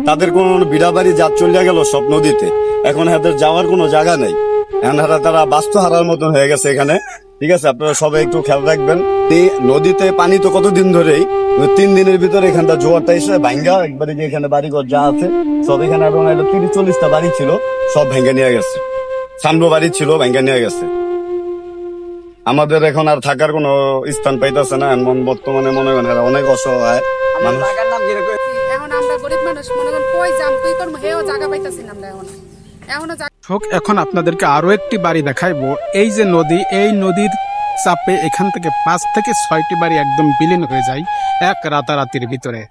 তাদের কোনো বিড়া বাড়ি যা চলে গেল সব নদীতে। এখন এদের যাওয়ার কোনো জায়গা নেই। এখন তারা বাস্তু হারার মতন হয়ে গেছে এখানে। ঠিক আছে, আপনারা সবাই একটু খেয়াল রাখবেন। এই নদীতে পানি তো কতদিন ধরেই, 3 দিনের ভিতরে এখানটা জোয়ারটা এসে ভাঙ্গা একবারে যে এখানে বাড়িঘর যা আছে সব এখানে 30-40টা বাড়ি ছিল, সব ভেঙে নিয়ে গেছে। সামনে বাড়ি ছিল, ভেঙে নিয়ে গেছে। আমাদের এখন আর থাকার কোনো স্থান পাইতেছে না। এমন বর্তমানে মনে করেন এরা অনেক অসহায় মানুষ। এখন আমরা গরিব মানুষ, মনে করেন কই যাম কই করবো, হেও জায়গা পাইতাছি না আমরা এখনো এখন আপনাদেরকে আরো একটি বাড়ি দেখাইবো। এই যে নদী, এই নদীর চাপে এখান থেকে 5 থেকে 6টি বাড়ি একদম বিলীন হয়ে যায় এক রাতারাতির ভিতরে।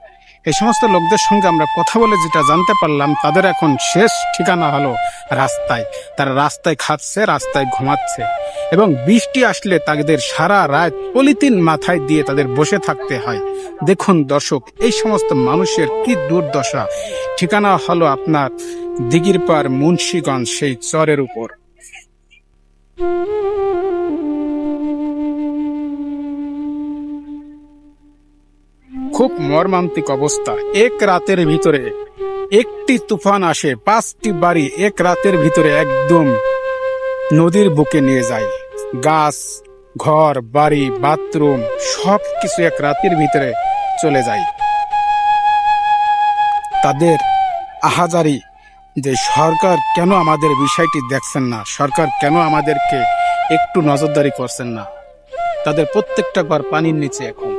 এই সমস্ত লোকদের সঙ্গে আমরা কথা বলে যেটা জানতে পারলাম, তাদের এখন শেষ ঠিকানা হলো রাস্তায়। তারা রাস্তায় খাচ্ছে, রাস্তায় ঘুমাচ্ছে, এবং বৃষ্টি আসলে তাদের সারা রাত পলিথিন মাথায় দিয়ে তাদের বসে থাকতে হয়। দেখুন দর্শক, এই সমস্ত মানুষের কি দুর্দশা। ঠিকানা হলো আপনার দিঘিরপাড়, মুন্সিগঞ্জ, সেই চরের উপর। খুব মর্মান্তিক অবস্থা। এক রাতের ভিতরে একটি তুফান আসে, 5টি বাড়ি এক রাতের ভিতরে একদম নদীর বুকে নিয়ে যায়। গাছ, ঘর, বাড়ি, বাথরুম সব কিছু এক রাতের ভিতরে চলে যায়। তাদের আহাজারি যে সরকার কেন আমাদের বিষয়টি দেখছেন না, সরকার কেন আমাদেরকে একটু নজরদারি করছেন না। তাদের প্রত্যেকটা ঘর পানির নিচে এখন।